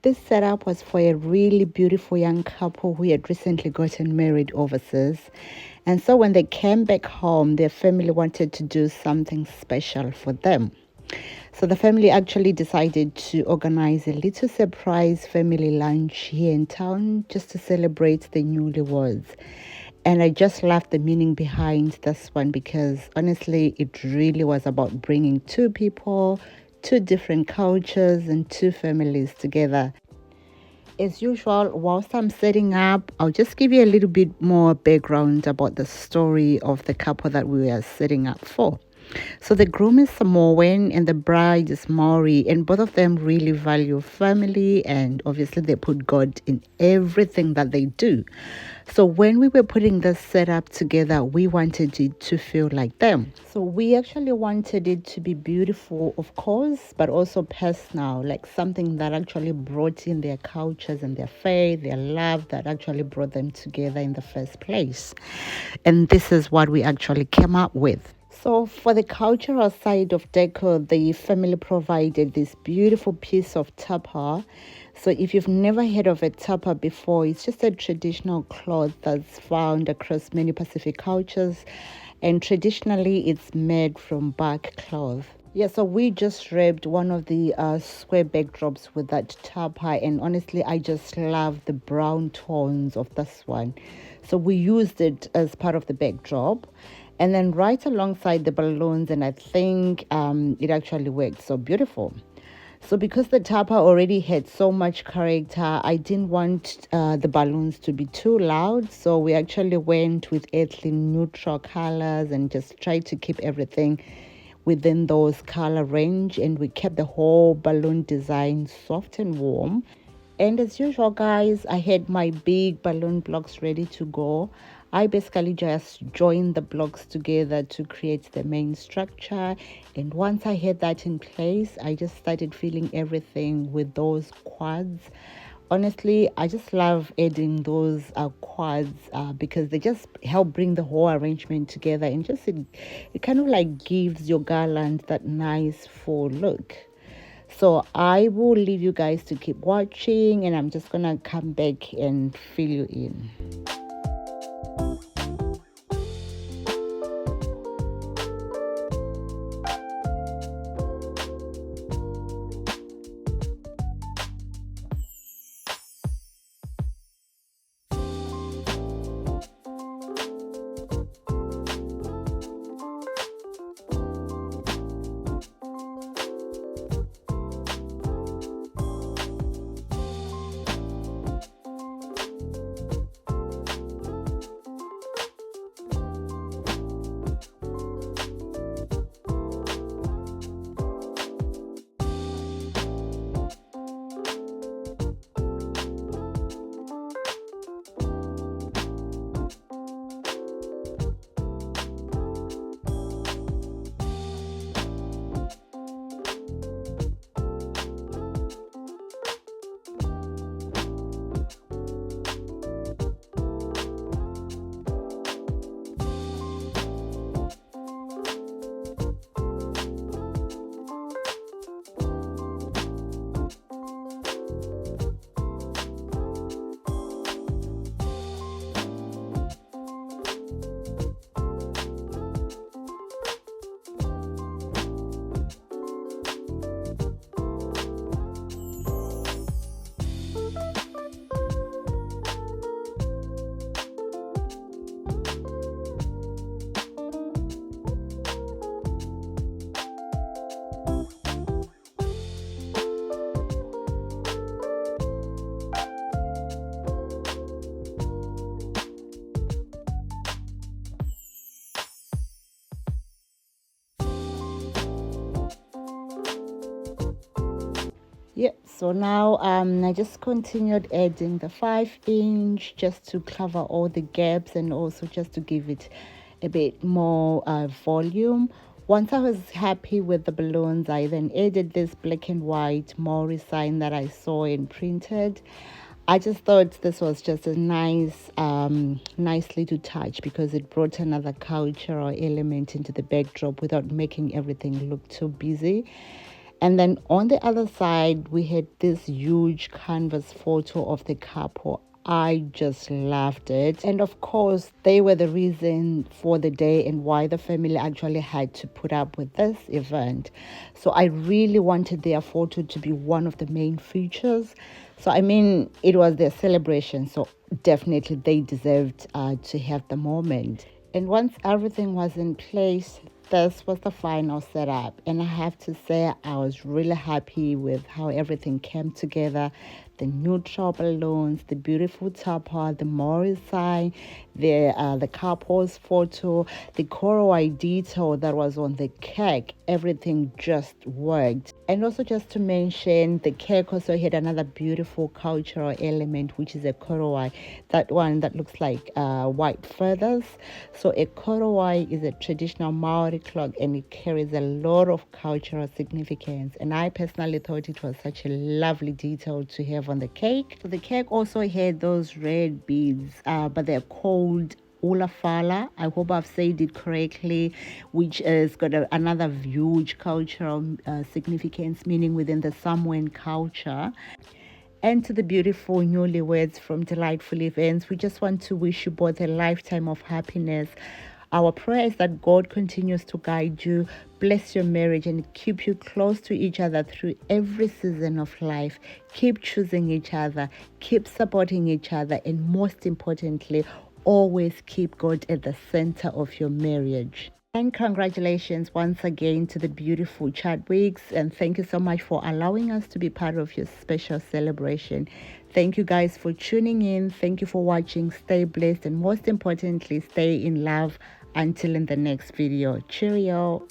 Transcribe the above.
This setup was for a really beautiful young couple who had recently gotten married overseas. And so when they came back home, their family wanted to do something special for them. So the family actually decided to organize a little surprise family lunch here in town just to celebrate the newlyweds. And I just love the meaning behind this one because honestly, it really was about bringing two people, two different cultures, and two families together. As usual, whilst I'm setting up, I'll just give you a little bit more background about the story of the couple that we are setting up for. So the groom is Samoan and the bride is Maori, and both of them really value family and obviously they put God in everything that they do. So when we were putting this setup together, we wanted it to feel like them. So we actually wanted it to be beautiful, of course, but also personal, like something that actually brought in their cultures and their faith, their love that actually brought them together in the first place. And this is what we actually came up with. So, for the cultural side of Decor, the family provided this beautiful piece of tapa. So, if you've never heard of a tapa before, it's just a traditional cloth that's found across many Pacific cultures, and traditionally, it's made from bark cloth. Yeah, so we just wrapped one of the square backdrops with that tapa, and honestly, I just love the brown tones of this one. So we used it as part of the backdrop, and then right alongside the balloons, and I think it actually worked so beautiful. So because the tapa already had so much character, I didn't want the balloons to be too loud. So we actually went with earthly neutral colors and just tried to keep everything within those color range. And we kept the whole balloon design soft and warm. And as usual, guys, I had my big balloon blocks ready to go. I basically just joined the blocks together to create the main structure. And once I had that in place, I just started filling everything with those quads. Honestly, I just love adding those quads because they just help bring the whole arrangement together and just it kind of like gives your garland that nice full look. So I will leave you guys to keep watching and I'm just gonna come back and fill you in. Yep, so now I just continued adding the 5 inch just to cover all the gaps and also just to give it a bit more volume. Once I was happy with the balloons, I then added this black and white Maori sign that I saw and printed. I just thought this was just a nice little touch because it brought another cultural element into the backdrop without making everything look too busy. And then on the other side, we had this huge canvas photo of the couple. I just loved it. And of course, they were the reason for the day and why the family actually had to put up with this event. So I really wanted their photo to be one of the main features. So, I mean, it was their celebration. So definitely they deserved to have the moment. And once everything was in place, this was the final setup. And I have to say, I was really happy with how everything came together. The neutral balloons, the beautiful topper, the Maori sign, the couple's photo, the coral detail that was on the cake. Everything just worked. And also just to mention, the cake also had another beautiful cultural element, which is a korowai. That one that looks like white feathers. So a korowai is a traditional Maori cloak, and it carries a lot of cultural significance. And I personally thought it was such a lovely detail to have on the cake. So the cake also had those red beads, but they're called ulafala. I hope I've said it correctly, which is got another huge cultural significance, meaning within the Samoan culture. And to the beautiful newlyweds from Delightful Events, we just want to wish you both a lifetime of happiness. Our prayer is that God continues to guide you, bless your marriage, and keep you close to each other through every season of life. Keep choosing each other, keep supporting each other, and most importantly, always keep God at the center of your marriage. And congratulations once again to the beautiful Chadwicks, and thank you so much for allowing us to be part of your special celebration. Thank you guys for tuning in. Thank you for watching. Stay blessed, and most importantly, stay in love until in the next video. Cheerio.